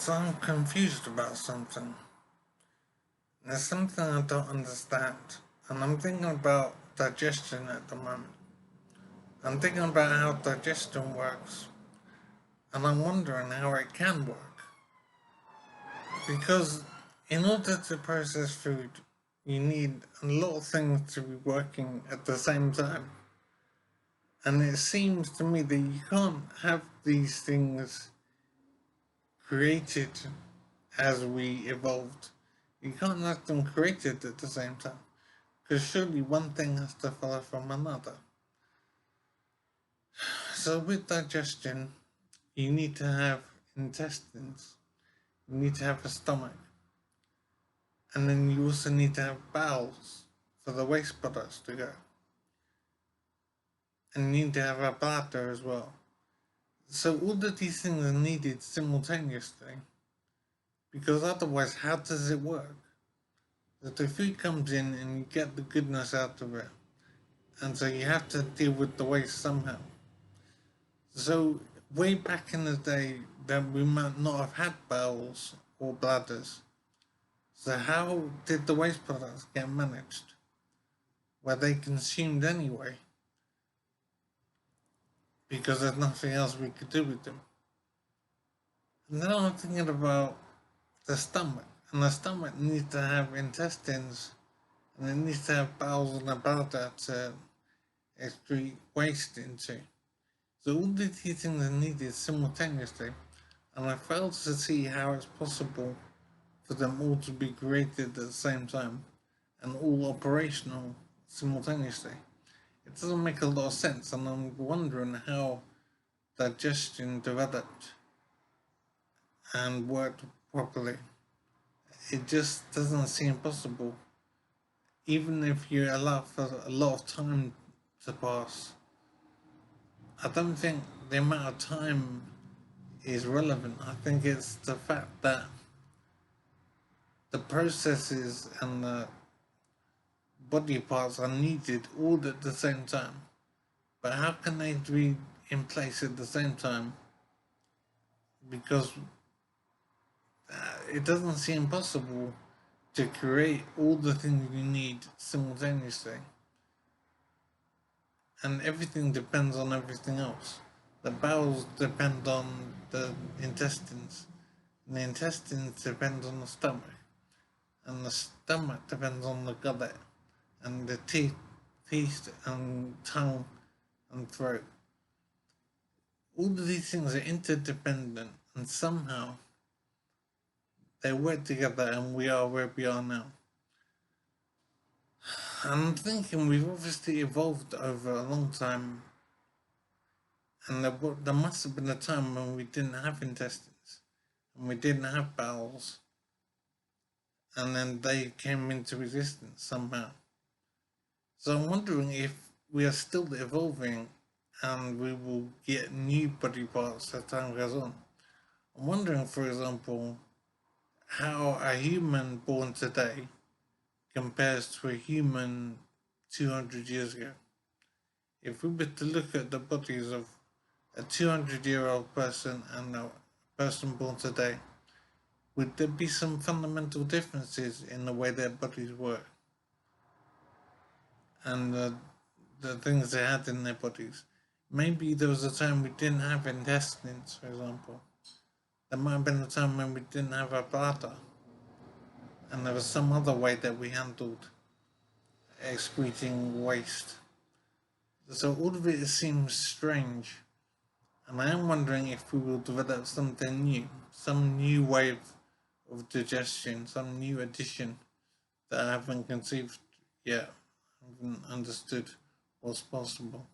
So I'm confused about something. There's something I don't understand, and I'm thinking about digestion at the moment. I'm thinking about how digestion works, and I'm wondering how it can work. Because in order to process food, you need a lot of things to be working at the same time. And it seems to me that you can't have these things created as we evolved. You can't have them created at the same time. Because surely one thing has to follow from another. So with digestion, you need to have intestines, you need to have a stomach, and then you also need to have bowels for the waste products to go. And you need to have a bladder as well. So all of these things are needed simultaneously, because otherwise how does it work? That the food comes in and you get the goodness out of it, and so you have to deal with the waste somehow. So way back in the day that we might not have had bowels or bladders. So how did the waste products get managed? Were they consumed anyway? Because there's nothing else we could do with them. And now I'm thinking about the stomach. And the stomach needs to have intestines, and it needs to have bowels and a bladder to excrete waste into. So all these things are needed simultaneously, and I fail to see how it's possible for them all to be created at the same time and all operational simultaneously. It doesn't make a lot of sense, and I'm wondering how digestion developed and worked properly. It just doesn't seem possible, even if you allow for a lot of time to pass. I don't think the amount of time is relevant. I think it's the fact that the processes and the body parts are needed all at the same time. But how can they be in place at the same time? Because it doesn't seem possible to create all the things you need simultaneously. And everything depends on everything else. The bowels depend on the intestines, and the intestines depend on the stomach, and the stomach depends on the gullet, and the teeth and tongue and throat. All of these things are interdependent, and somehow they work together, and we are where we are now. I'm thinking we've obviously evolved over a long time, and there must have been a time when we didn't have intestines, and we didn't have bowels, and then they came into existence somehow. So I'm wondering if we are still evolving, and we will get new body parts as time goes on. I'm wondering, for example, how a human born today compares to a human 200 years ago. If we were to look at the bodies of a 200-year-old person and a person born today, would there be some fundamental differences in the way their bodies work and the things they had in their bodies? Maybe there was a time we didn't have intestines, for example. There might have been a time when we didn't have a bladder, and there was some other way that we handled excreting waste. So all of it seems strange, and I am wondering if we will develop something new, some new way of digestion, some new addition that I haven't conceived yet, I haven't understood what's possible.